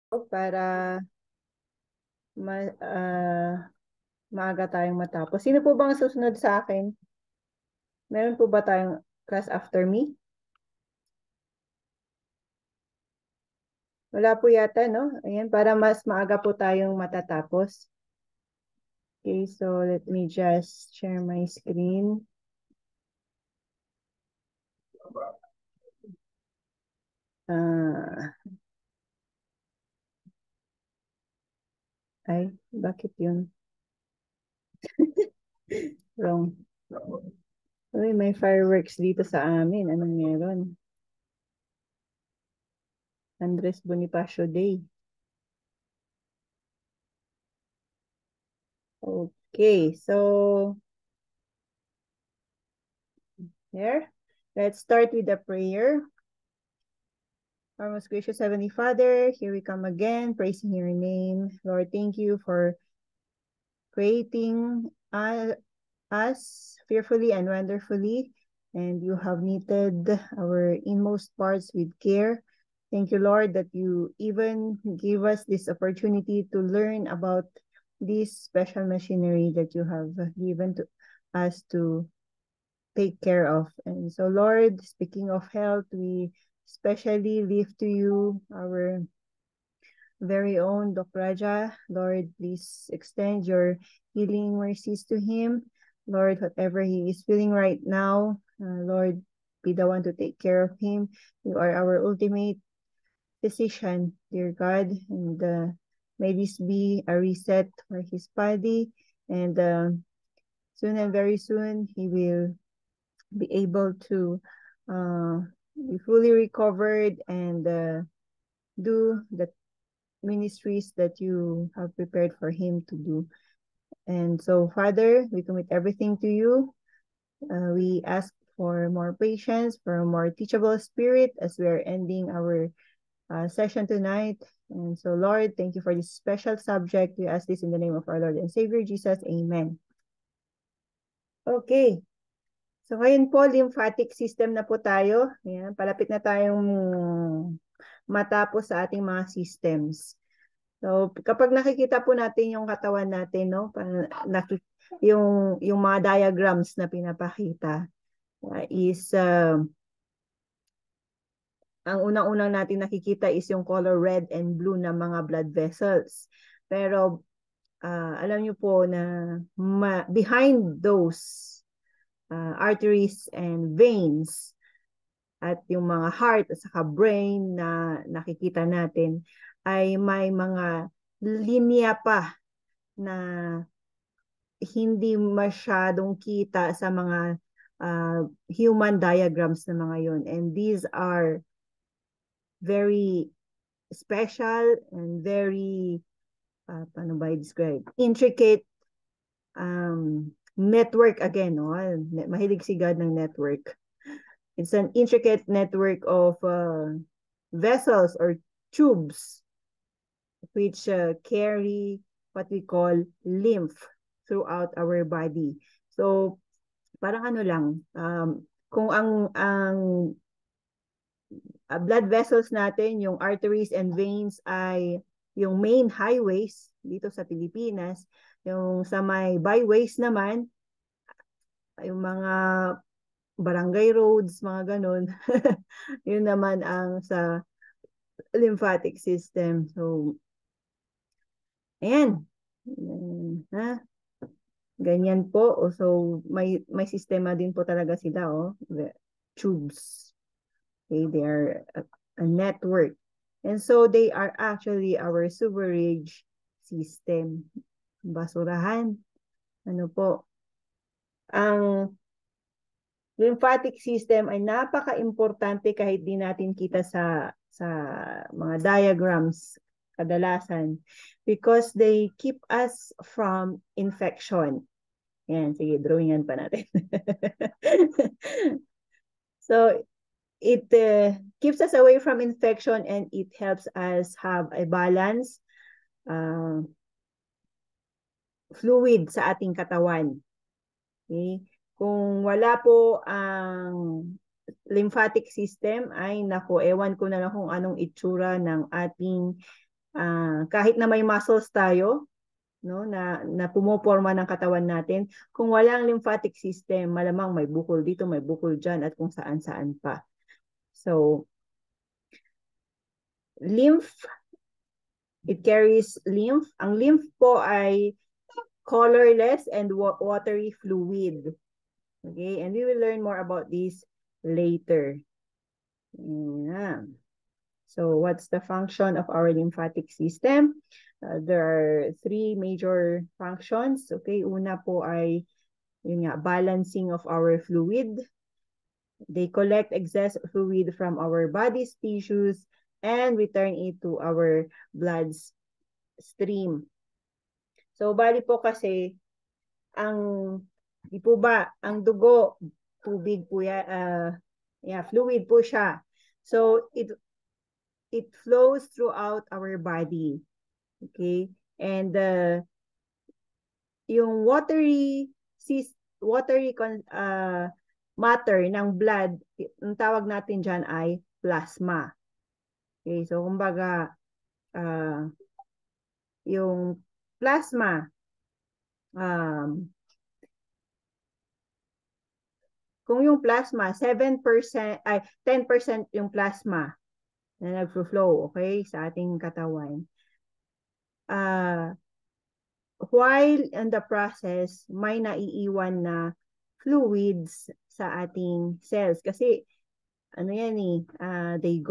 para maaga tayong matapos. Sino po bang susunod sa akin? Meron po ba tayong class after me? Wala po yata, no? Ayan, para mas maaga po tayong matatapos. Okay, so let me just share my screen. Ay, bakit yun? Wrong. Uy, may fireworks dito sa amin. Anong meron? Andres Bonifacio Day. Okay, so here, let's start with the prayer. Our most gracious Heavenly Father, here we come again, praising your name. Lord, thank you for creating us fearfully and wonderfully, and you have knitted our inmost parts with care. Thank you, Lord, that you even give us this opportunity to learn about this special machinery that you have given to us to take care of. And so, Lord, speaking of health, we especially lift to you our very own Doc Raja. Lord, please extend your healing mercies to him. Lord, whatever he is feeling right now, Lord, be the one to take care of him. You are our ultimate physician, dear God, and may this be a reset for his body. And soon and very soon, he will be able to be fully recovered and do the ministries that you have prepared for him to do. And so, Father, we commit everything to you. We ask for more patience, for a more teachable spirit as we are ending our session tonight. And so, Lord, thank you for this special subject. We ask this in the name of our Lord and Savior, Jesus. Amen. Okay. So, ngayon po, lymphatic system na po tayo. Ayan, palapit na tayong matapos sa ating mga systems. So, kapag nakikita po natin yung katawan natin, no, yung mga diagrams na pinapakita is ang unang-unang natin nakikita is yung color red and blue na mga blood vessels. Pero alam niyo po na behind those arteries and veins at yung mga heart at saka brain na nakikita natin ay may mga linya pa na hindi masyadong kita sa mga human diagrams na mga yon. And these are very special and very, paano ba i-describe? Intricate network again. No? Mahilig si God ng network. It's an intricate network of vessels or tubes which carry what we call lymph throughout our body. So, parang ano lang, kung ang blood vessels natin, yung arteries and veins ay yung main highways dito sa Pilipinas, yung sa may byways naman, yung mga barangay roads, mga ganun, yun naman ang sa lymphatic system. So, ayan. Ha? Ganyan po. So, may sistema din po talaga sila, oh. The tubes. Okay, they are a network. And so, they are actually our sewerage system. Basurahan. Ano po? Ang lymphatic system ay napaka-importante kahit di natin kita sa mga diagrams kadalasan because they keep us from infection. Yan, sige, drawingan pa natin. So, it keeps us away from infection and it helps us have a balance fluid sa ating katawan. Okay? Kung wala po ang lymphatic system, ay naku, ewan ko na lang kung anong itsura ng ating kahit na may muscles tayo, no, na pumoporma ng katawan natin, kung walang lymphatic system, malamang may bukol dito, may bukol dyan, at kung saan-saan pa. So, lymph, it carries lymph. Ang lymph po ay colorless and watery fluid. Okay, and we will learn more about this later. Yeah. So, what's the function of our lymphatic system? There are three major functions. Okay, una po ay yun nga, balancing of our fluid. They collect excess fluid from our body's tissues and return it to our blood stream. So, bali po kasi, di po ba, ang dugo, tubig po yan, fluid po siya. So, it flows throughout our body. Okay? And yung watery matter ng blood, ang tawag natin dyan ay plasma. Okay, so kumbaga, yung plasma, kung yung plasma, 7%, ay 10% yung plasma na nag-flow, okay, sa ating katawan. While in the process, may naiiwan na fluids sa ating cells. Kasi, ano yan they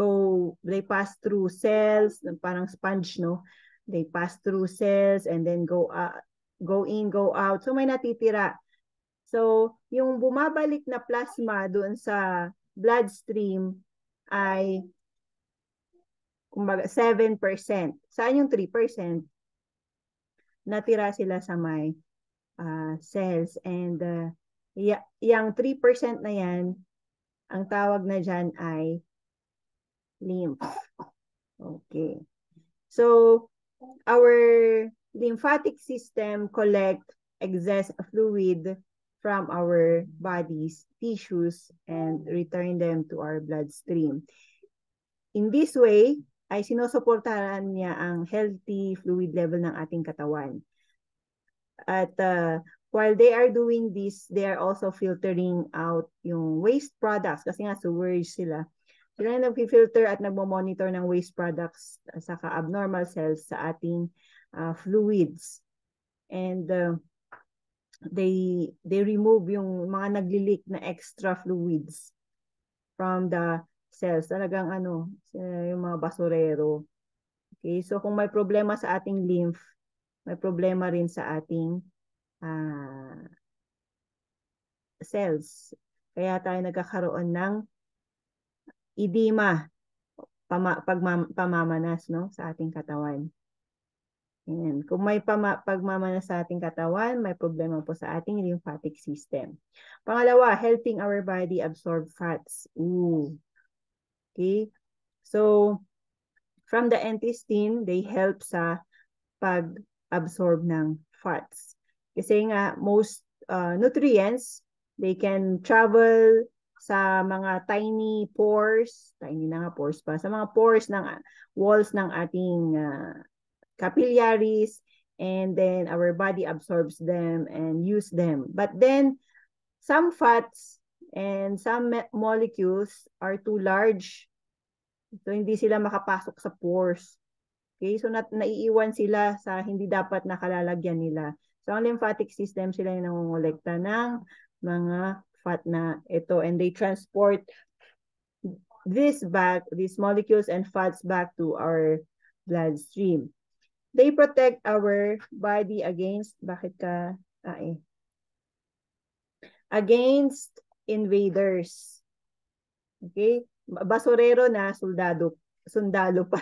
pass through cells, parang sponge, no? They pass through cells and then go in, go out. So, may natitira. So, yung bumabalik na plasma doon sa bloodstream ay kumbaga 7%. Saan yung 3%? Natira sila sa may cells. And yung 3% na yan, ang tawag na dyan ay lymph. Okay. So, our lymphatic system collect excess fluid from our body's tissues and return them to our bloodstream. In this way, ay sinusuportahan niya ang healthy fluid level ng ating katawan. At while they are doing this, they are also filtering out yung waste products kasi nga sewage sila. Sila na nag-filter at nagmo-monitor ng waste products saka abnormal cells sa ating fluids. And they remove yung mga nagli-leak na extra fluids from the cells. Talagang yung mga basurero. Okay, so kung may problema sa ating lymph, may problema rin sa ating cells. Kaya tayo nagkakaroon ng edema, pamamanas, no, sa ating katawan. Ayan. Kung may pagmamanas sa ating katawan, may problema po sa ating lymphatic system. Pangalawa, helping our body absorb fats. Ooh. Okay? So, from the intestine, they help sa pag-absorb ng fats. Kasi nga, most nutrients, they can travel sa mga tiny pores, tiny na nga pores pa, sa mga pores ng walls ng ating capillaries, and then our body absorbs them and use them. But then, some fats and some molecules are too large. So, hindi sila makapasok sa pores. Okay, so naiiwan sila sa hindi dapat nakalalagyan nila. So, ang lymphatic system, sila yung nangongolekta ng mga fat na ito. And they transport these molecules and fats back to our bloodstream. They protect our body against, against invaders. Okay? Basurero na, sundalo pa.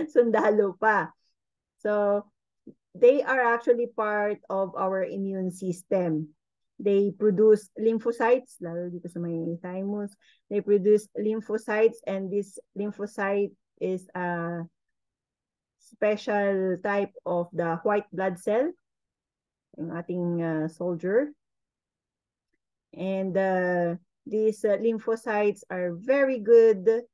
Sundalo pa. So, they are actually part of our immune system. They produce lymphocytes, lalo dito sa may thymus. They produce lymphocytes, and this lymphocyte is a special type of the white blood cell, yung ating soldier. And these lymphocytes are very good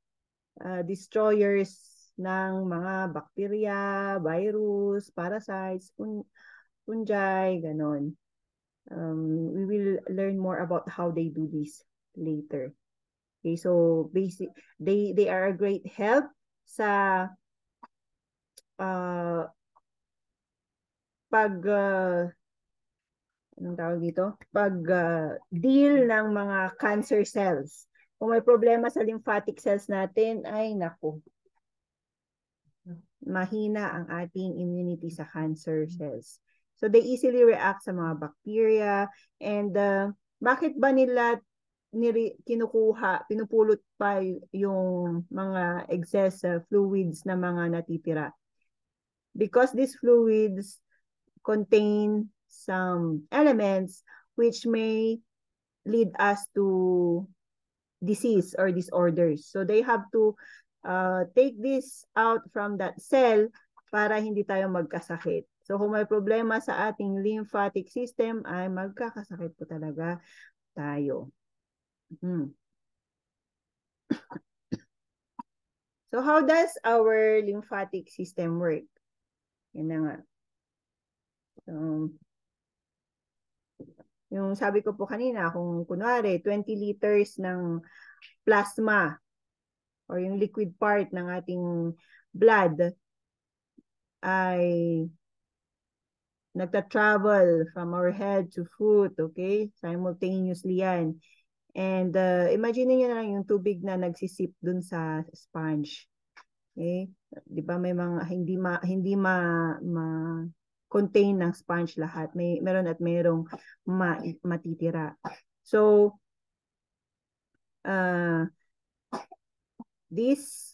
destroyers ng mga bacteria, virus, parasites, fungi, ganon. We will learn more about how they do this later. Okay, so they are a great help sa anong tawag dito? Deal ng mga cancer cells. Kung may problema sa lymphatic cells natin, ay naku, mahina ang ating immunity sa cancer cells. So they easily react sa mga bacteria, and bakit ba nila pinupulot pa yung mga excess fluids na mga natitira? Because these fluids contain some elements which may lead us to disease or disorders. So they have to take this out from that cell para hindi tayo magkasakit. So kung may problema sa ating lymphatic system, ay magkakasakit po talaga tayo. So how does our lymphatic system work? Yan na nga. Yung sabi ko po kanina, kung kunwari 20 liters ng plasma or yung liquid part ng ating blood ay nagta-travel from our head to foot, okay? Simultaneously yan. And imagine niyo na lang yung tubig na nagsisip dun sa sponge. Okay? 'Di ba may mga hindi ma contain ng sponge lahat. Meron at merong matitira. So this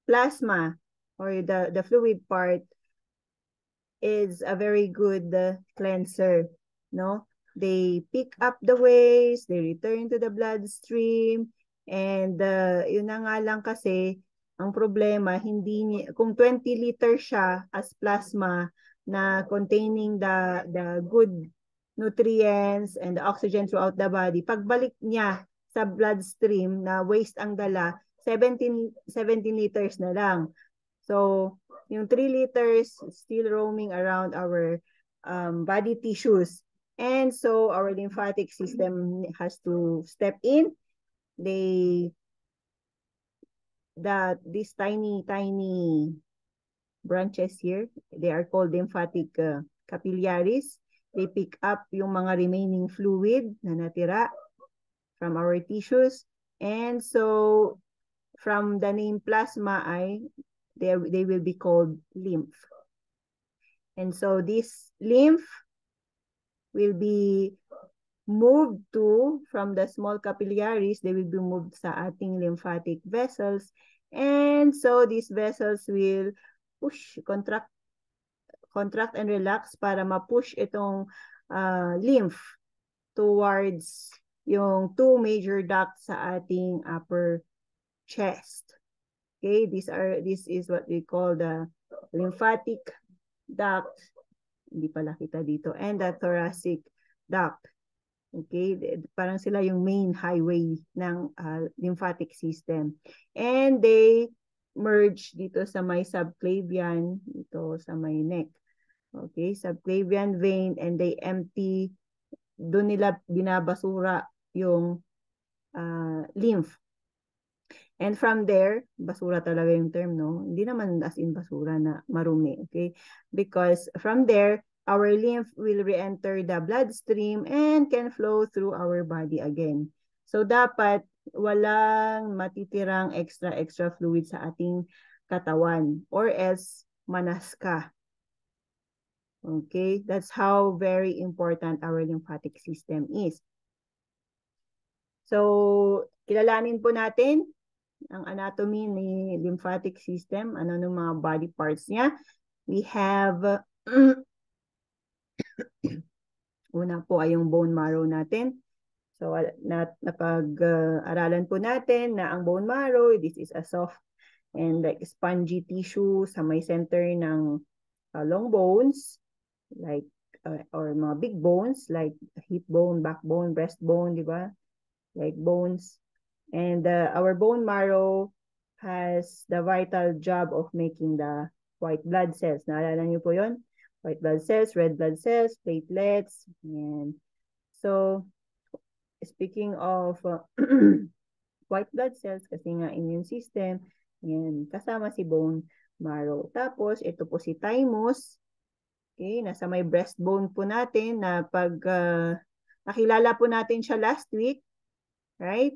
plasma or the fluid part is a very good cleanser, no? They pick up the waste, they return to the bloodstream, and yun na nga lang kasi, ang problema, kung 20 liters siya as plasma na containing the good nutrients and the oxygen throughout the body, pagbalik niya sa bloodstream na waste ang dala, 17 liters na lang. So, yung 3 liters still roaming around our body tissues. And so, our lymphatic system has to step in. These tiny branches here, they are called lymphatic capillaries. They pick up yung mga remaining fluid na natira from our tissues. And so, from the name plasma, they will be called lymph. And so this lymph will be moved from the small capillaries, they will be moved sa ating lymphatic vessels. And so these vessels will contract and relax para ma-push itong lymph towards yung two major ducts sa ating upper chest. Okay, this is what we call the lymphatic duct, hindi pala kita dito, and the thoracic duct. Okay, parang sila yung main highway ng lymphatic system. And they merge dito sa may subclavian, dito sa may neck. Okay, subclavian vein, and they empty, doon nila binabasura yung lymph. And from there, basura talaga yung term, no? Hindi naman as in basura na marumi, okay? Because from there, our lymph will re-enter the bloodstream and can flow through our body again. So dapat walang matitirang extra fluid sa ating katawan or else manas ka. Okay? That's how very important our lymphatic system is. So, kilalanin po natin ang anatomy ni lymphatic system, ano ng mga body parts niya. We have una po ay yung bone marrow natin. So napag-aralan po natin na ang bone marrow, this is a soft and like spongy tissue sa may center ng long bones, like or mga big bones like hip bone, backbone, breastbone, di ba? like bones. And our bone marrow has the vital job of making the white blood cells. Naalala niyo po yun? White blood cells, red blood cells, platelets. And so, speaking of white blood cells, kasi nga immune system, and kasama si bone marrow. Tapos, ito po si thymus. Okay, nasa may breastbone po natin na pag nakilala po natin siya last week, right?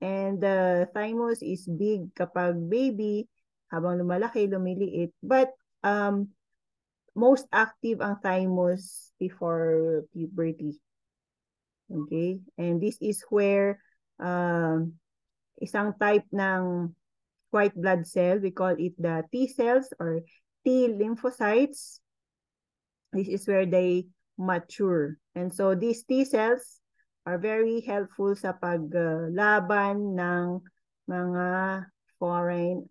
And the thymus is big kapag baby, habang lumalaki, lumiliit. But most active ang thymus before puberty. Okay? And this is where isang type ng white blood cell, we call it the T cells or T lymphocytes. This is where they mature. And so these T cells are very helpful sa paglaban ng mga foreign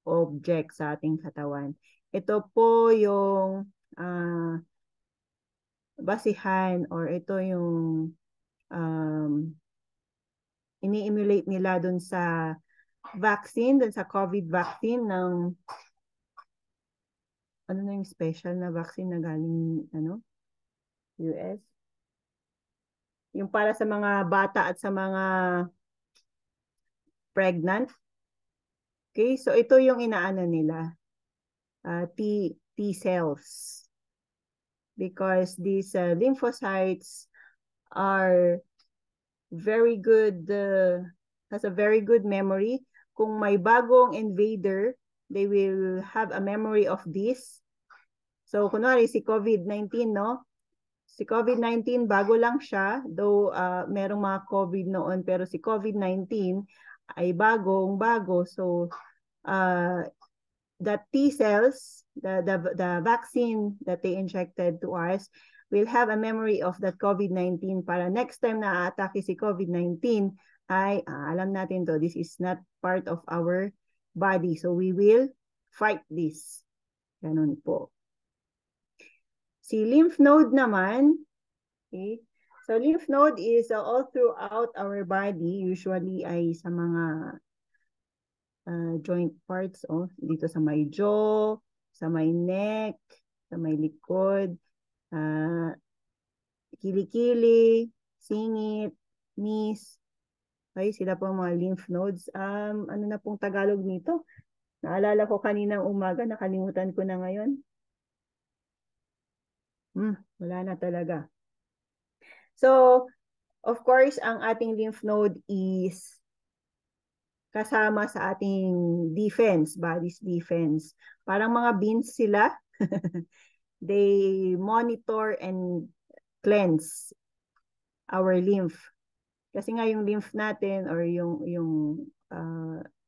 objects sa ating katawan. Ito po yung basihan or ito yung ini-emulate nila dun sa vaccine, dun sa COVID vaccine ng ano na yung special na vaccine na galing US. Yung para sa mga bata at sa mga pregnant. Okay, so ito yung inaano nila. T cells. Because these lymphocytes are very good, has a very good memory. Kung may bagong invader, they will have a memory of this. So, kunwari, si COVID-19, no? Si COVID-19, bago lang siya, though merong mga COVID noon, pero si COVID-19 ay bago. So, the T cells, the vaccine that they injected to us, will have a memory of that COVID-19 para next time na atake si COVID-19, ay alam natin to, this is not part of our body. So we will fight this. Ganun po. Si lymph node naman, okay? So lymph node is all throughout our body, usually ay sa mga joint parts, dito sa may jaw, sa may neck, sa may likod, kilikili, singit, knees. Okay, sila po mga lymph nodes. Ano na pong Tagalog nito? Naalala ko kaninang umaga, nakalimutan ko na ngayon. Wala na talaga. So, of course, ang ating lymph node is kasama sa ating defense, body's defense. Parang mga beans sila. They monitor and cleanse our lymph. Kasi nga yung lymph natin or yung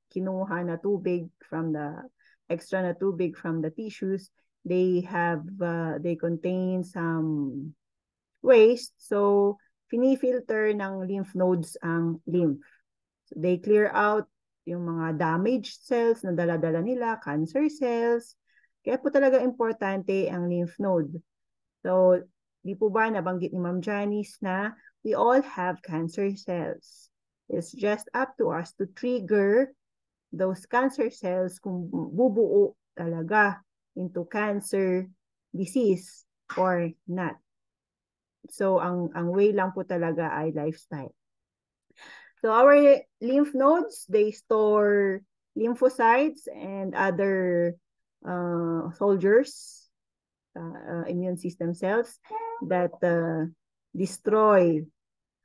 kinuha na tubig from the extra na tubig from the tissues, they contain some waste. So, finifilter ng lymph nodes ang lymph. So, they clear out yung mga damaged cells na dala-dala nila, cancer cells. Kaya po talaga importante ang lymph node. So, di po ba nabanggit ni Ma'am Janice na we all have cancer cells. It's just up to us to trigger those cancer cells kung bubuo talaga into cancer disease or not. So, ang way lang po talaga ay lifestyle. So, our lymph nodes, they store lymphocytes and other soldiers, immune system cells that destroy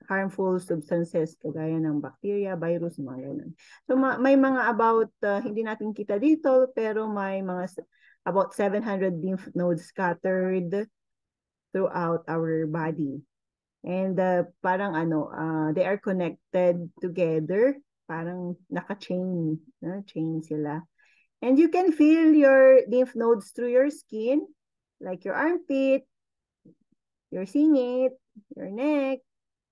harmful substances kagaya ng bacteria, virus, mga ganun. So may mga about, hindi natin kita dito, pero may mga about 700 lymph nodes scattered throughout our body. And parang they are connected together, parang naka-chain, chain sila. And you can feel your lymph nodes through your skin, like your armpit, your singit, your neck,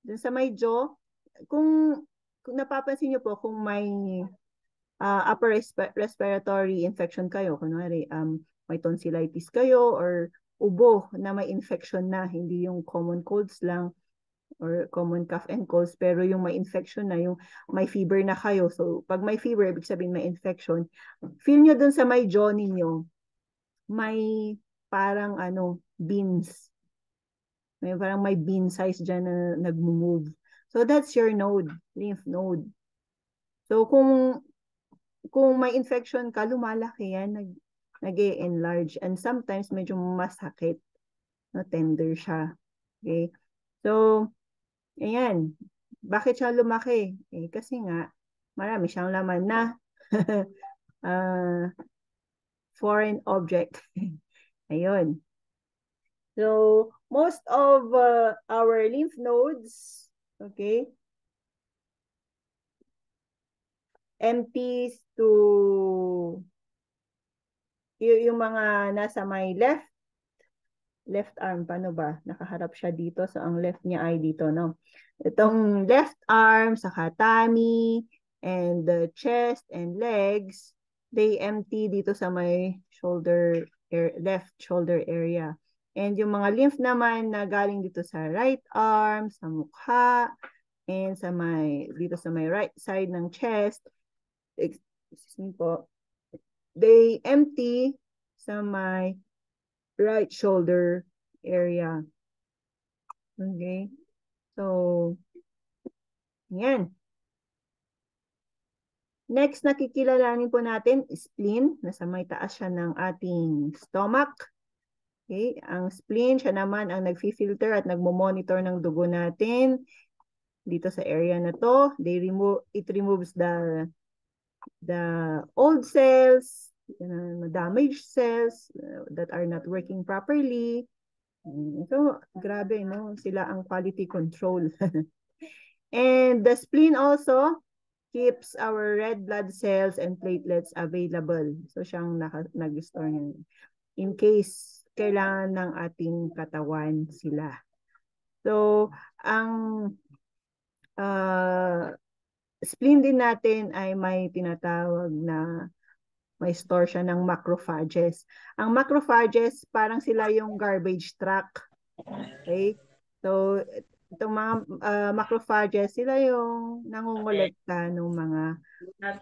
dun sa may jaw. Kung napapansin niyo po, kung may upper respiratory infection kayo, kunwari may tonsillitis kayo or ubo na may infection na, hindi yung common colds lang, or common cough and colds, pero yung may infection na, yung may fever na kayo. So, pag may fever, ibig sabihin may infection. Feel nyo dun sa may jaw ninyo, may parang beans. May bean size dyan na nag-move. So, that's your node, lymph node. So, kung may infection ka, lumalaki yan, nag-e-enlarge. And sometimes, medyo masakit. No, tender siya. Okay? So, ayan. Bakit siya lumaki? Kasi nga, marami siyang laman na foreign object. Ayun. So, most of our lymph nodes, okay, empties to yung mga nasa may left arm, paano ba? Nakaharap siya dito, so ang left niya ay dito, no? Itong left arm, saka tummy, and the chest and legs, they empty dito sa may left shoulder area. And yung mga lymph naman na galing dito sa right arm, sa mukha, and dito sa may right side ng chest, excuse me po, they empty sa my right shoulder area. Okay? So, yan. Next, nakikilalanin po natin, spleen. Nasa may taas siya ng ating stomach. Okay? Ang spleen, siya naman ang nag-filter at nagmo-monitor ng dugo natin. Dito sa area na to, it removes the old cells, damaged cells that are not working properly. So, grabe, no? Sila ang quality control. And the spleen also keeps our red blood cells and platelets available. So, siyang nag-store niyan. In case kailangan ng ating katawan sila. So, ang spleen din natin ay may tinatawag na may store siya ng macrophages. Ang macrophages, parang sila yung garbage truck. Okay? So, itong mga macrophages, sila yung nangungulekta ng mga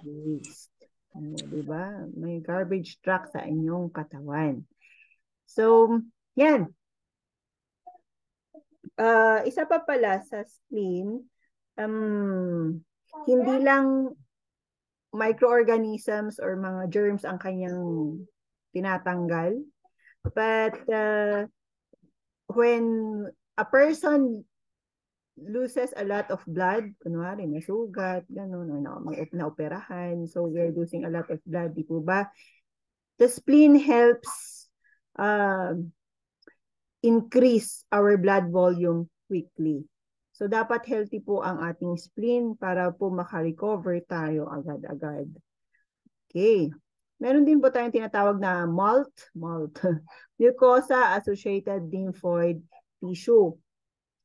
waste. Diba? May garbage truck sa inyong katawan. So, yan. Isa pa pala sa spleen, hindi lang microorganisms or mga germs ang kanyang tinatanggal. But when a person loses a lot of blood, kunwari nasugat, gano'n, or may naoperahan, so we're losing a lot of blood, di po ba? The spleen helps increase our blood volume quickly. So, dapat healthy po ang ating spleen para po makarecover tayo agad-agad. Okay. Meron din po tayong tinatawag na MALT, mucosa-associated lymphoid tissue.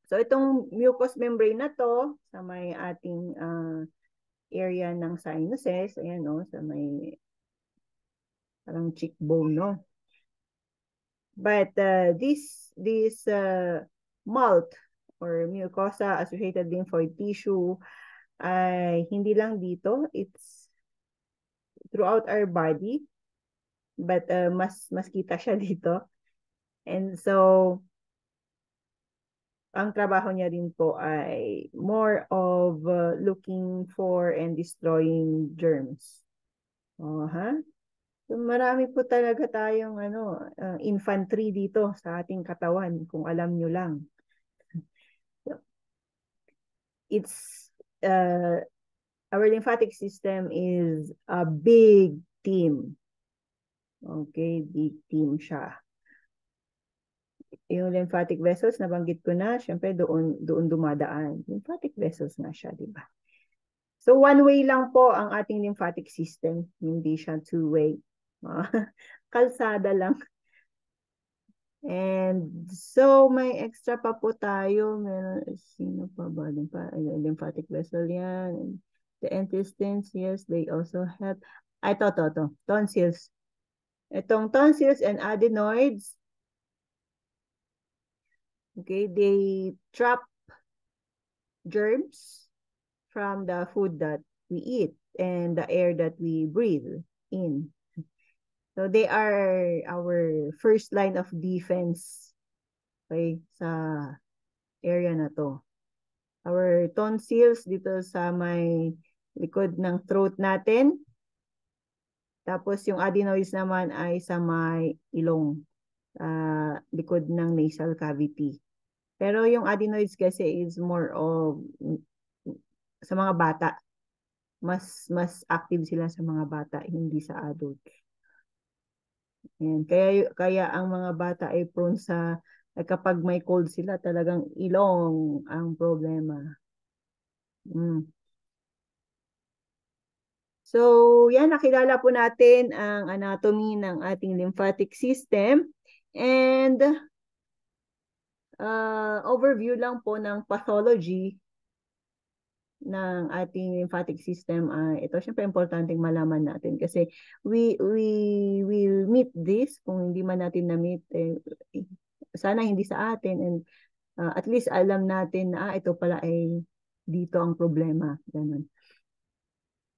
So, itong mucous membrane na to, sa may ating area ng sinuses, ayan no, sa may parang cheekbone, no? But this MALT or mucosa-associated lymphoid tissue ay hindi lang dito, it's throughout our body, but mas kita siya dito. And so, ang trabaho niya din po ay more of looking for and destroying germs. So, marami po talaga tayong infantry dito sa ating katawan, kung alam nyo lang. It's our lymphatic system is a big team. Okay, big team siya. Yung lymphatic vessels, nabanggit ko na, syempre doon dumadaan. Lymphatic vessels na siya, di ba? So, one way lang po ang ating lymphatic system. Hindi siya two-way. Kalsada lang. And so, may extra pa po tayo. Sino pa ba? Lymphatic vessel yan. The intestines, yes, they also help. Ito. Tonsils. Itong tonsils and adenoids, okay, they trap germs from the food that we eat and the air that we breathe in. So they are our first line of defense, okay, sa area na to. Our tonsils dito sa may likod ng throat natin. Tapos yung adenoids naman ay sa may ilong, likod ng nasal cavity. Pero yung adenoids kasi is more of sa mga bata. Mas active sila sa mga bata, hindi sa adult. Ayan. Kaya ang mga bata ay prone sa kapag may cold sila, talagang ilong ang problema. Mm. So, yan, nakilala po natin ang anatomy ng ating lymphatic system. And overview lang po ng pathology ng ating lymphatic system. Ito, syempre, importanteng malaman natin kasi we will meet this. Kung hindi man natin na-meet, sana hindi sa atin. And at least alam natin na ito pala ay dito ang problema. Ganun.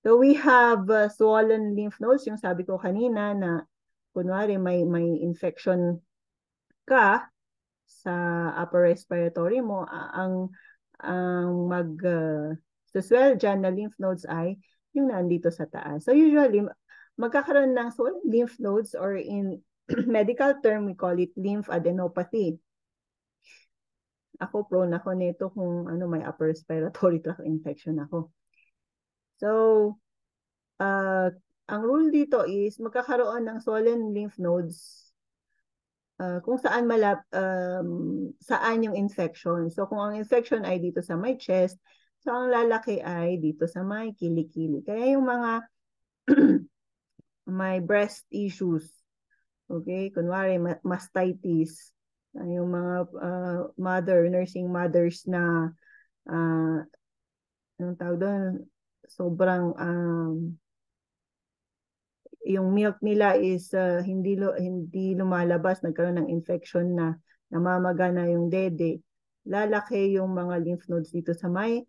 So we have swollen lymph nodes, yung sabi ko kanina na kunwari may infection ka sa upper respiratory mo, ang swell dyan na lymph nodes ay yung nandito sa taas. So usually, magkakaroon ng swollen lymph nodes or in medical term, we call it lymphadenopathy. Ako prone ako nito kung may upper respiratory tract infection ako. So, ang rule dito is magkakaroon ng swollen lymph nodes kung saan yung infection. So, kung ang infection ay dito sa may chest, so ang lalaki ay dito sa may kilikili. Kaya yung mga may breast issues, okay, kunwari mastitis, yung mga nursing mothers na anong tawag doon, sobrang yung milk nila is hindi lumalabas, nagkaroon ng infection na namamaga na yung dede, lalaki yung mga lymph nodes dito sa may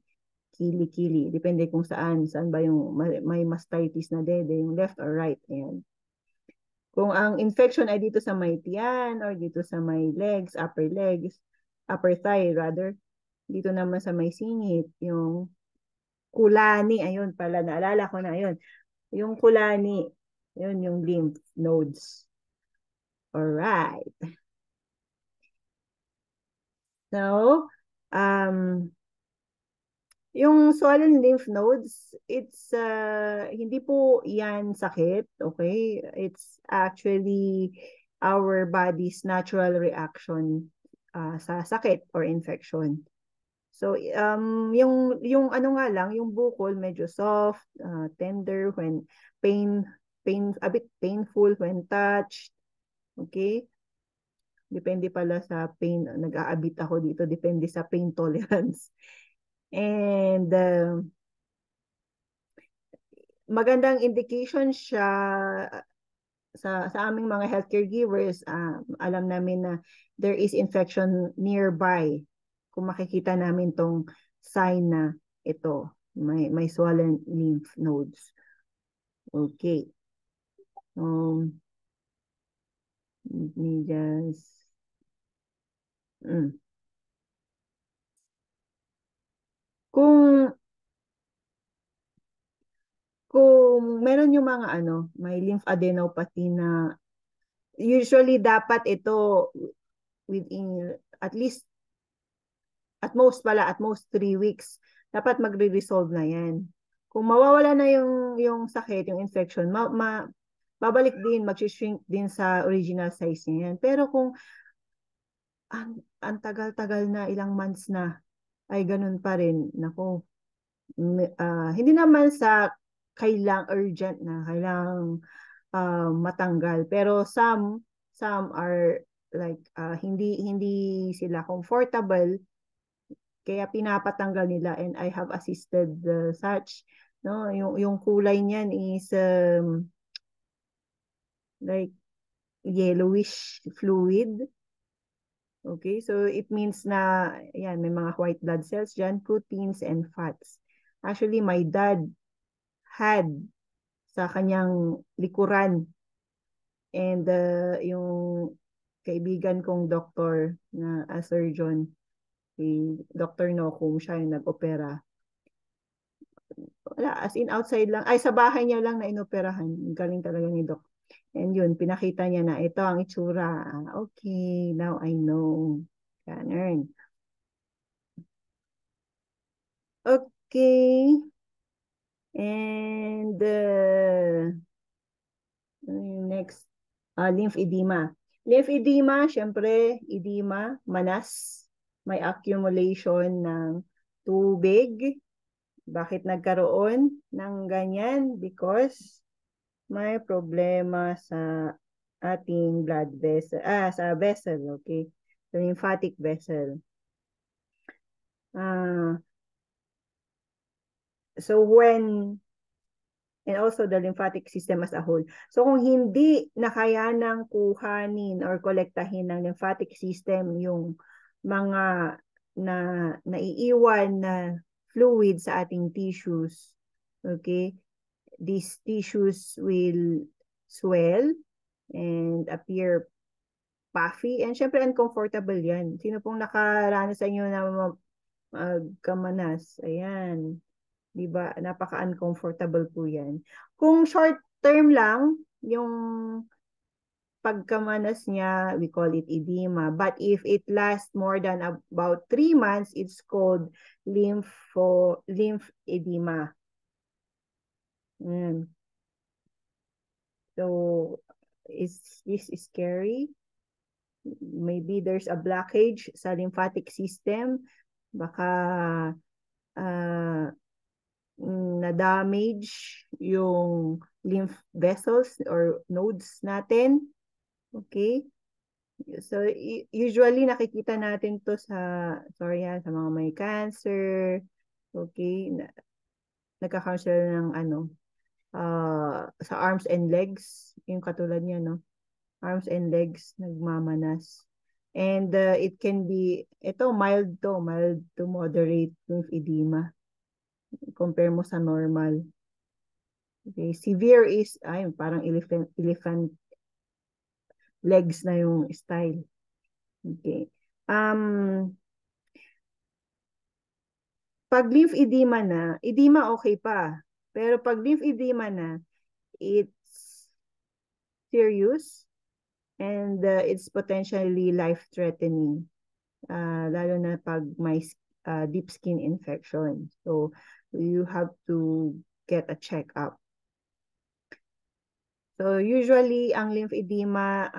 kili-kili. Depende kung saan ba yung may mastitis na dede, yung left or right. Ayan. Kung ang infection ay dito sa may tiyan or dito sa may legs, upper thigh rather, dito naman sa may singit, yung kulani, ayun pala, naalala ko na, ayun. Yung kulani, yun yung lymph nodes. Alright. So, yung swollen lymph nodes, it's hindi po yan sakit, okay? It's actually our body's natural reaction sa sakit or infection. So, yung ano nga lang, yung bukol medyo soft, tender when a bit painful when touched. Okay? Depende pala sa pain. Nag-aabit ako dito. Depende sa pain tolerance. And magandang indication siya sa aming mga healthcare givers. Alam namin na there is infection nearby. Kung makikita namin tong sign na ito, may swollen lymph nodes. Okay. Let me just kung meron yung mga may lymphadenopathy na usually dapat ito within at most 3 weeks dapat magre-resolve na yan. Kung mawawala na yung sakit, yung infection, babalik din, mag-shrink din sa original size niya yan. Pero kung ang tagal-tagal na, ilang months na, ay ganun pa rin, nako, hindi naman sa urgent na, kailangang matanggal. Pero some are like, hindi sila comfortable, kaya pinapatanggal nila, and I have assisted such, no? Yung kulay niyan is like yellowish fluid. Okay, so it means na, yan, may mga white blood cells dyan, proteins and fats. Actually, my dad had sa kanyang likuran, and yung kaibigan kong doktor na surgeon, si Dr. Nokum, siya yung nag-opera. Wala, as in outside lang, ay sa bahay niya lang na inoperahan. Galing talaga ni Doc. And yun, pinakita niya na ito ang itsura. Okay, now I know. Ganun. Okay. And next, lymphedema. Lymphedema, syempre, edema, manas. May accumulation ng tubig. Bakit nagkaroon ng ganyan? Because may problema sa ating blood vessel, sa vessel, okay? The lymphatic vessel. So when, and also the lymphatic system as a whole. So kung hindi nakayanang kuhanin or kolektahin ng lymphatic system yung mga naiiwan na fluid sa ating tissues, okay? These tissues will swell and appear puffy, and syempre uncomfortable yan. Sino pong nakaranas sa inyo na kamanas? Ayan. Diba? Napaka-uncomfortable po yan. Kung short term lang, yung pagkamanas niya, we call it edema. But if it lasts more than about 3 months, it's called lymphedema. So, this is scary. Maybe there's a blockage sa lymphatic system. Baka na-damage yung lymph vessels or nodes natin. Okay? So, usually nakikita natin to sa mga may cancer. Okay? Nagkakaroon sila ng sa arms and legs. Yung katulad niya, no? Arms and legs, nagmamanas. And it can be, mild to moderate lymphedema. Compare mo sa normal. Okay, severe is, parang elephant legs na yung style. Okay. Pag lymphedema na, edema okay pa. Pero pag lymphedema na, it's serious and it's potentially life-threatening. Lalo na pag may deep skin infection. So, you have to get a check-up. So, usually, ang lymphedema,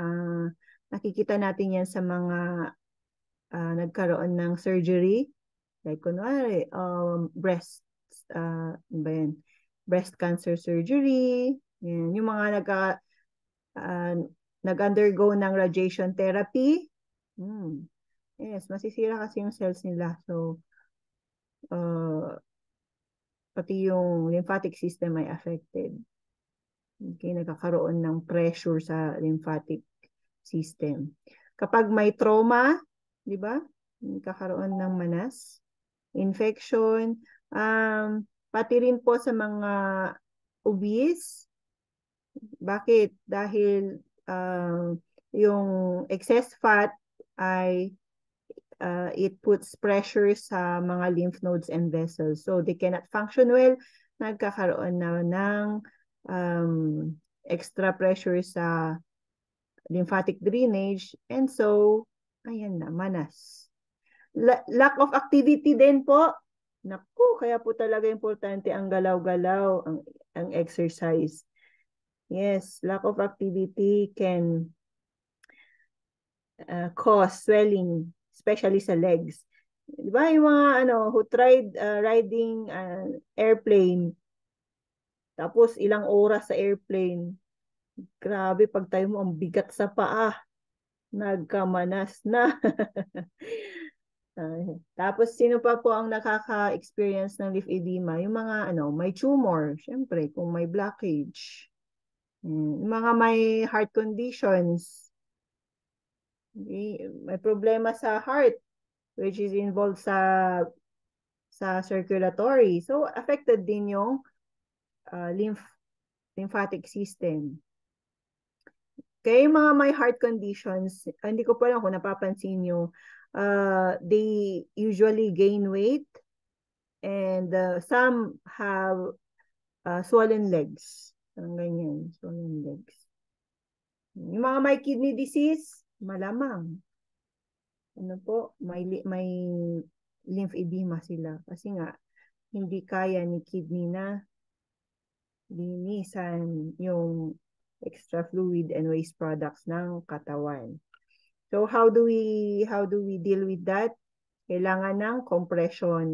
nakikita natin yan sa mga nagkaroon ng surgery. Like, kunwari, breast cancer surgery. Yan. Yung mga nag-undergo ng radiation therapy. Yes, masisira kasi yung cells nila. So, pati yung lymphatic system ay affected. Okay, nagkakaroon ng pressure sa lymphatic system. Kapag may trauma, di ba? Nagkakaroon ng manas, infection, pati rin po sa mga obese. Bakit? Dahil yung excess fat ay it puts pressure sa mga lymph nodes and vessels. So they cannot function well. Nagkakaroon na ng extra pressure sa lymphatic drainage, and so, ayan na, manas. Lack of activity din po. Naku, kaya po talaga importante ang galaw-galaw, ang exercise. Yes, lack of activity can cause swelling, especially sa legs. Di ba yung mga who tried riding airplane, tapos ilang oras sa airplane, grabe, pag tayo mo, ang bigat sa paa, nagkamanas na. Tapos, sino pa po ang nakaka-experience ng lymphedema? Yung mga, may tumor, syempre, kung may blockage. Yung mga may heart conditions, Okay? May problema sa heart, which is involved sa circulatory. So, affected din yung lymphatic system. Kaya yung mga may heart conditions, hindi ko pa lang kung napapansin nyo, they usually gain weight and some have swollen legs. Parang ganyan, swollen legs. Yung mga may kidney disease, malamang. Ano po, may lymphedema sila. Kasi nga, hindi kaya ni kidney na linisan yung extra fluid and waste products ng katawan. So how do we deal with that? Kailangan ng compression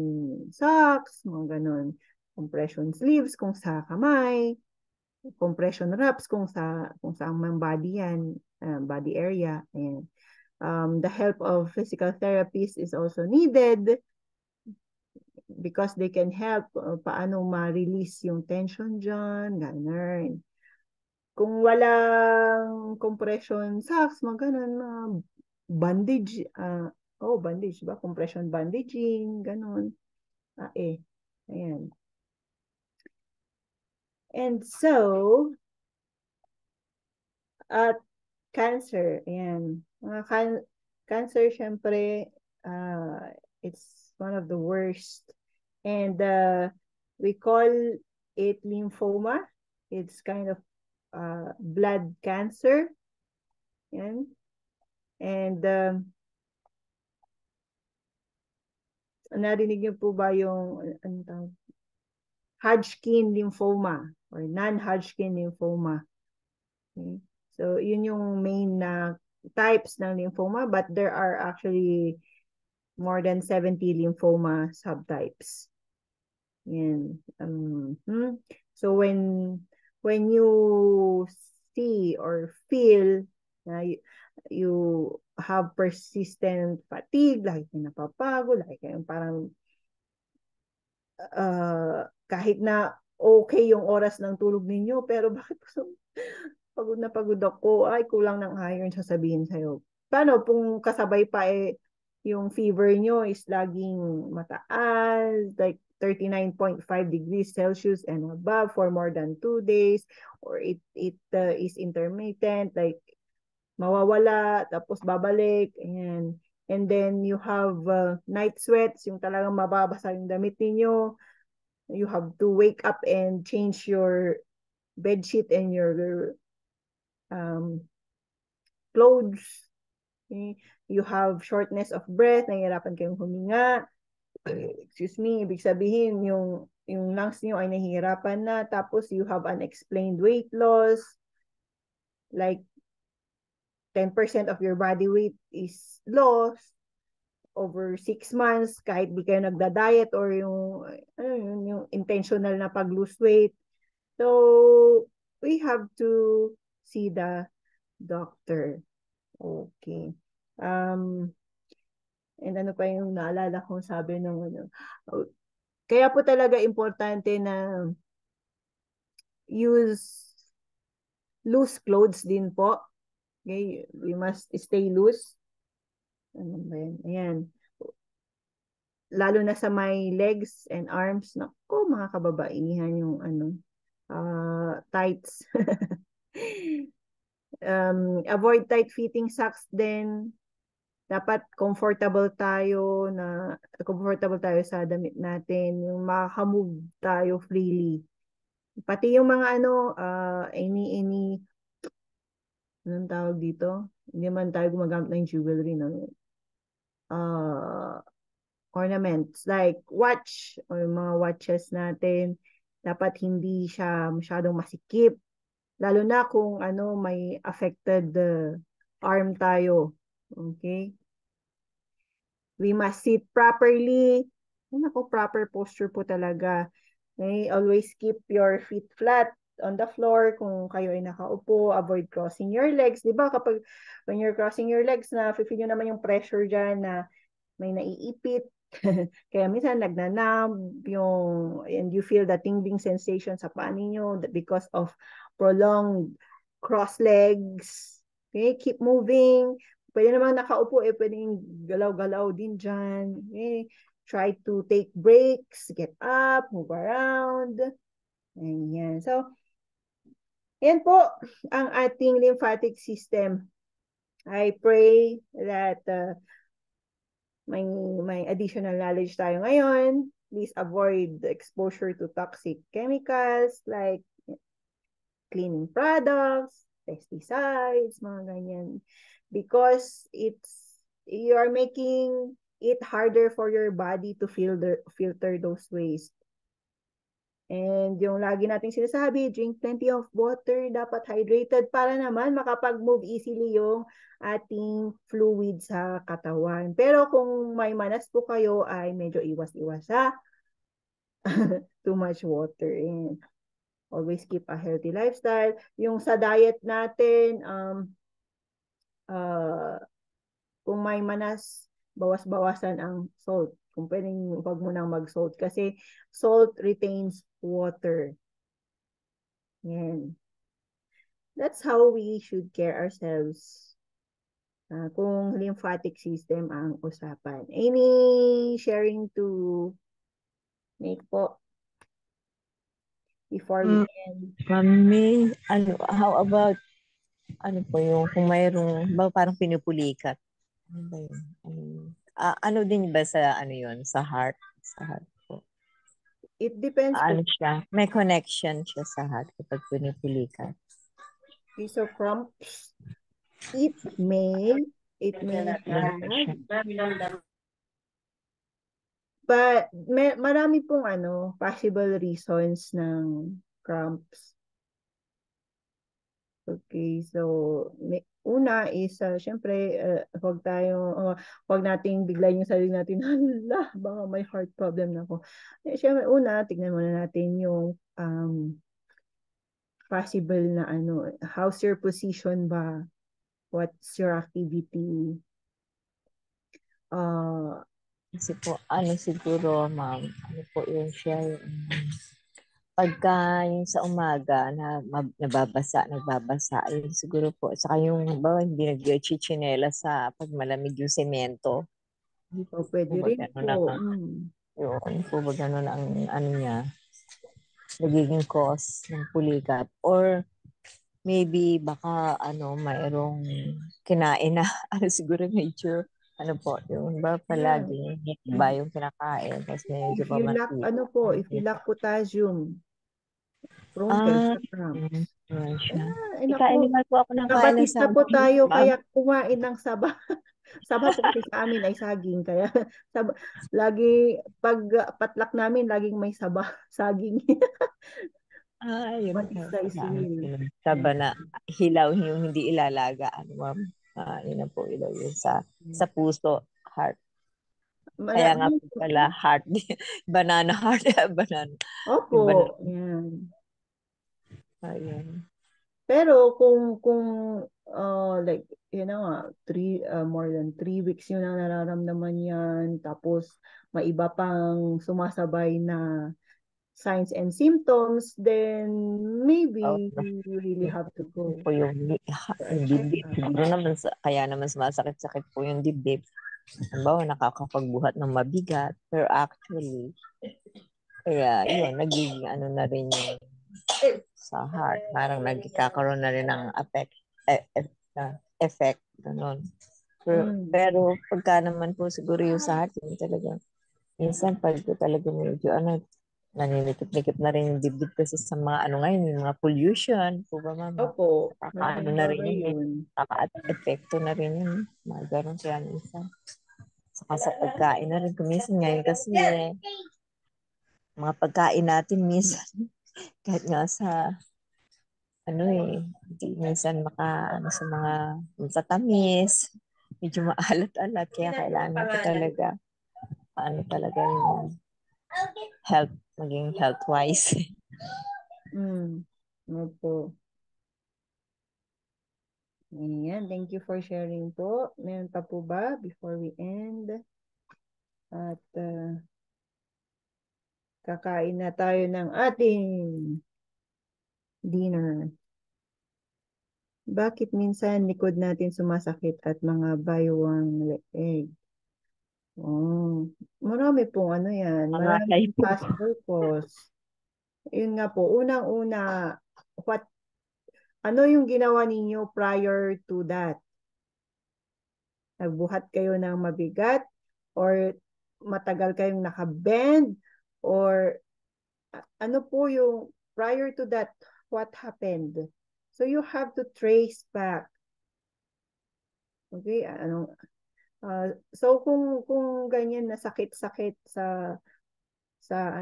socks, mga ganun. Compression sleeves kung sa kamay, compression wraps kung saan mang body yan, body area. Ayan. The help of physical therapists is also needed because they can help paano ma-release yung tension dyan, ganun. Kung walang compression socks, mga ganun, bandage, bandage ba? Compression bandaging, ganun. Ayan. And so, at cancer, ayan. Cancer, syempre, it's one of the worst. And we call it lymphoma. It's kind of blood cancer. Yan. And narinig niyo po ba yung Hodgkin lymphoma or non-Hodgkin lymphoma? Okay. So, yun yung main na types ng lymphoma, but there are actually more than 70 lymphoma subtypes. Yan. So, when you see or feel na you have persistent fatigue, lagi kayong napapagod, lagi kayong parang kahit na okay yung oras ng tulog ninyo, pero bakit pagod na pagod ako, ay kulang ng iron, sasabihin sa'yo. Paano kung kasabay pa yung fever nyo is laging mataas, like 39.5 degrees Celsius and above for more than 2 days, or it is intermittent, like mawawala, tapos babalik, ayan. And then you have night sweats, yung talagang mababasa yung damit ninyo. You have to wake up and change your bedsheet and your clothes. Okay? You have shortness of breath, nahihirapan kayong huminga. Excuse me, ibig sabihin yung lungs niyo ay nahihirapan na, tapos you have unexplained weight loss, like 10% of your body weight is lost over 6 months, kahit di kayo nagda-diet or yung intentional na pag-lose weight. So, we have to see the doctor. Okay. And ano pa yung naalala kong sabi nung kaya po talaga importante na use loose clothes din po. Okay? We must stay loose. Ano ba yan? Ayan. Lalo na sa my legs and arms. Naku, mga kababaihan yung tights. Avoid tight-fitting socks din. Dapat comfortable tayo sa damit natin, yung maka-move tayo freely. Pati yung mga anong tawag dito? Hindi man tayo gumagamit ng jewelry, no? Ornaments like watch or mga watches natin, dapat hindi siya masyadong masikip. Lalo na kung may affected arm tayo. Okay? We must sit properly. Proper posture po talaga. Okay? Always keep your feet flat on the floor. Kung kayo ay nakaupo, avoid crossing your legs. Diba kapag when you're crossing your legs, feel nyo naman yung pressure dyan na may naiipit. Kaya minsan nagnanumb and you feel the tingling sensation sa paa ninyo because of prolonged cross legs. Okay, keep moving. pwede namang nakaupo, pwedeng galaw-galaw din dyan. Try to take breaks, get up, move around. Ayan. So, yan po ang ating lymphatic system. I pray that may additional knowledge tayo ngayon. Please avoid the exposure to toxic chemicals like cleaning products, pesticides, mga ganyan. Because you are making it harder for your body to filter those waste. And yung lagi nating sinasabi, drink plenty of water, dapat hydrated para naman makapag-move easily yung ating fluid sa katawan. Pero kung may manas po kayo, ay medyo iwas-iwas sa too much water. And always keep a healthy lifestyle. Yung sa diet natin, kung may manas, bawas-bawasan ang salt. Kung pwedeng, huwag mo nang mag-salt. Kasi salt retains water. Yan. That's how we should care ourselves. Kung lymphatic system ang usapan. Any sharing to make po before we end? Kami, how about, po yung, kung mayroong, ba parang pinupulikat? Ano ba yun? Ano din ba sa, yun, sa heart? Sa heart po. It depends po. Siya? May connection siya sa heart kapag pinupulikat. Okay, so cramps, it may have, but marami pong possible reasons ng cramps. Okay, so una is syempre wag nating biglayin yung sarili natin, hala, baka may heart problem na ako. Syempre una, tignan muna natin yung possible na how's your position ba? What's your activity? Kasi po, siguro, ma'am, po yung siya, pagka yung sa umaga na nagbabasa, yun siguro po. Saka yung, hindi nag-chichinela sa pag malamig yung semento. O pwede rin po. Yun po ba ganun ang niya, nagiging cause ng pulikat. Or maybe baka mayroong kinain na siguro medyo po, yung ba palagi ba yung kinakain tapos medyo If you lack if you lack potassium, prone ka sa cramps. Ika-animal po ako ng kain ng Nabatista po tayo kaya kumain ng saba. Saba po kasi sa amin ay saging kaya lagi pag patlak namin laging may saba, saging. Yun Batista is real. Saba na hilaw yung hindi ilalaga ma'am. Yun na po ilaw yun sa puso, heart. Kaya nga po pala heart, banana heart, banana. Opo, yan. Ayun. Pero kung like more than 3 weeks yun ang nararamdaman yan, tapos may iba pang sumasabay na signs and symptoms, then maybe you really have to go. Po yung dibdib. Siguro naman, kaya naman sumasakit-sakit po yung dibdib. Halimbawa, nakakapagbuhat ng mabigat. Pero actually, kaya yun, nagiging na rin yung sa heart. Parang nagkakaroon na rin ng effect. Ganun. Pero pagka naman po siguro yung sa heart, yun talaga. Minsan, pag talaga medyo naninikip-nikip na rin yung dibdib kasi sa mga ngayon, yung mga pollution. Po ba, ma'am? Opo. Na rin yun. Nakaka-epekto na rin yun. Mga ganun kaya minsan. Saka sa pagkain na rin. Kuminsan ngayon kasi mga pagkain natin minsan kahit nga sa hindi minsan sa mga tamis, medyo maalat-alat kaya kailangan ko talaga talaga yung maging health-wise. Opo. Ayan, thank you for sharing po. Meron pa po ba before we end? At kakain na tayo ng ating dinner. Bakit minsan likod natin sumasakit at mga baywang leeg? Oh, marami pong ano yan. Pangatay Maraming po. possible cause. Yun nga po, unang-una, ano yung ginawa ninyo prior to that? Nagbuhat kayo ng mabigat or matagal kayong nakabend or ano po yung prior to that, what happened? So you have to trace back. Okay, so kung ganyan na sakit-sakit sa sa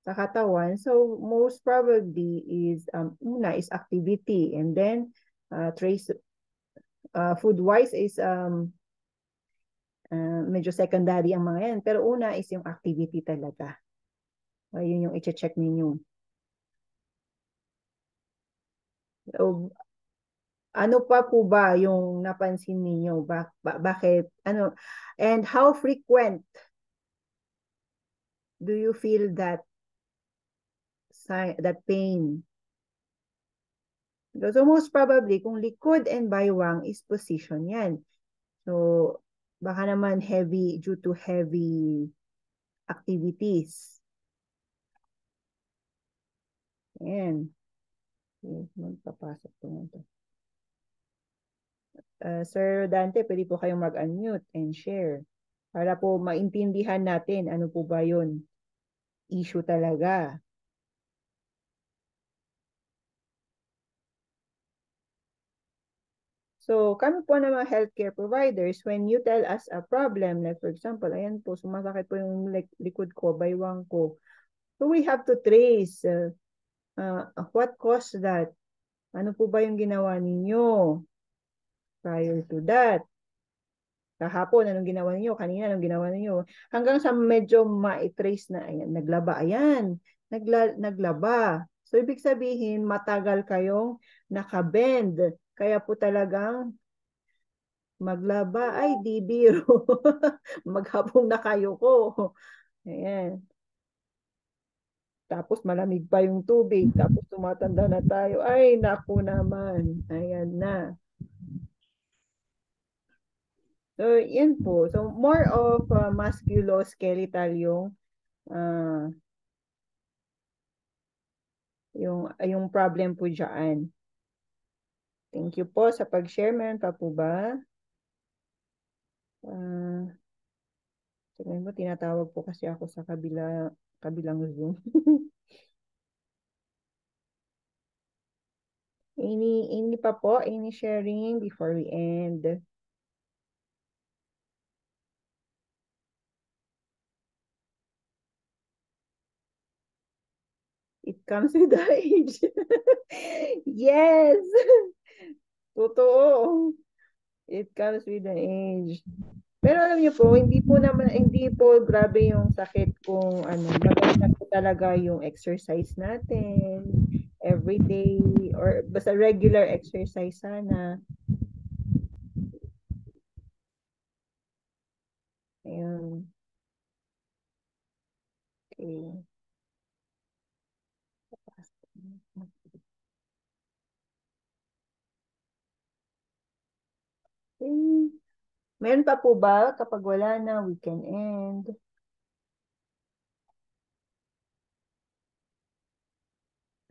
katawan, so most probably is una is activity, and then trace food wise is medyo secondary ang mga yan, pero una is yung activity talaga. Yun yung i-check ninyo. So, ano pa po ba yung napansin ninyo? Bakit? Ano? And how frequent do you feel that pain? So most probably, kung likod and baywang is position yan. So, baka naman due to heavy activities. Ayan. Okay, magpapasok po na ito. Sir Dante, pwede po kayong mag-unmute and share para po maintindihan natin ano po ba yun issue talaga. So, kami po ng mga healthcare providers, when you tell us a problem, like for example, ayan po, sumasakit po yung likod ko, baywang ko. So, we have to trace what caused that. Ano po ba yung ginawa ninyo prior to that? Kahapon, anong ginawa ninyo? Kanina, anong ginawa ninyo? Hanggang sa medyo ma-trace na, ayan, naglaba. Ayan, naglaba. So, ibig sabihin, matagal kayong nakabend. Kaya po talagang maglaba, ay, di biro. Maghapong na kayo ko. Ayan. Tapos malamig pa yung tubig. Tapos tumatanda na tayo. Ay, naku naman. Ayan na. So, yan po. So, more of musculoskeletal uh, yung problem po dyan. Thank you po sa pag-share. Meron pa po ba? Sabihin mo, tinatawag po kasi ako sa kabilang Zoom. Any pa po? Any sharing before we end? It comes with the age. Yes! Totoo. It comes with the age. Pero alam niyo po, hindi po grabe yung sakit kung maganda po talaga yung exercise natin every day or basta regular exercise sana. Ayun. Okay. Okay. Meron pa po ba? Kapag wala na, we can end.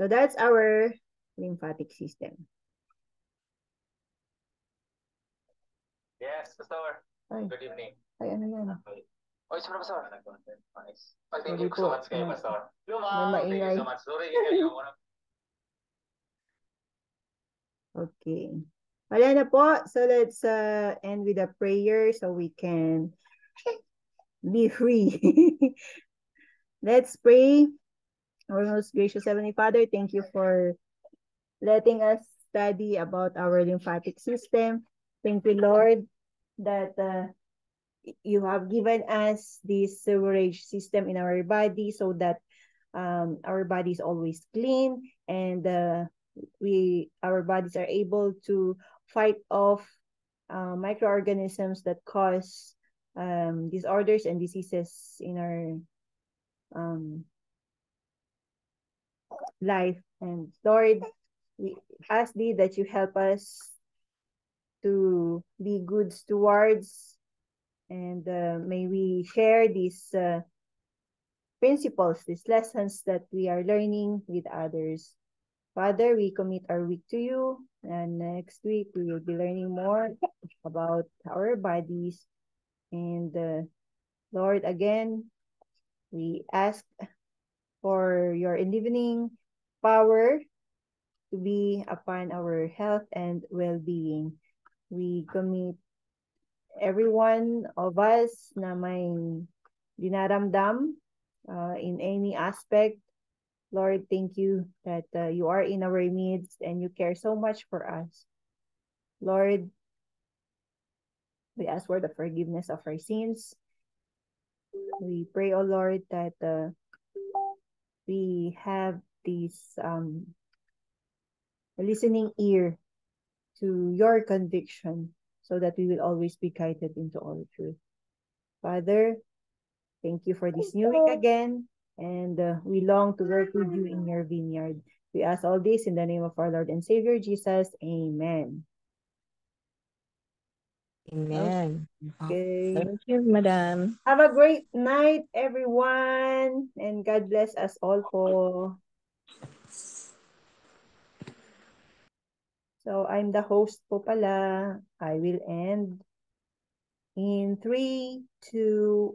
So that's our lymphatic system. Yes, Pastor. Ay, Good evening. ay ano yan? Oh, it's from Pastor. Nice. Oh, thank Sorry you po. so much kayo, Pastor. May Lumang, thank maingay. you so much. Sorry, kayo. Okay. Wala na po. So let's end with a prayer so we can be free. Let's pray. Our most gracious Heavenly Father, thank you for letting us study about our lymphatic system. Thank you, Lord, that you have given us this sewerage system in our body so that our body is always clean and our bodies are able to fight off microorganisms that cause disorders and diseases in our life. And Lord, We ask thee that you help us to be good stewards, and may we share these principles, these lessons that we are learning with others. Father, we commit our week to you, and next week we will be learning more about our bodies. And Lord, again, we ask for your enlivening power to be upon our health and well-being. We commit every one of us na may dinaramdam in any aspect. Lord, thank you that you are in our midst and you care so much for us. Lord, we ask for the forgiveness of our sins. We pray, oh Lord, that we have this listening ear to your conviction so that we will always be guided into all truth. Father, thank you for this new week again, and we long to work with you in your vineyard. We ask all this in the name of our Lord and Savior Jesus. Amen. Amen. Okay. Thank you, Madam. Have a great night, everyone, and God bless us all po. So, I'm the host po pala. I will end in 3, 2,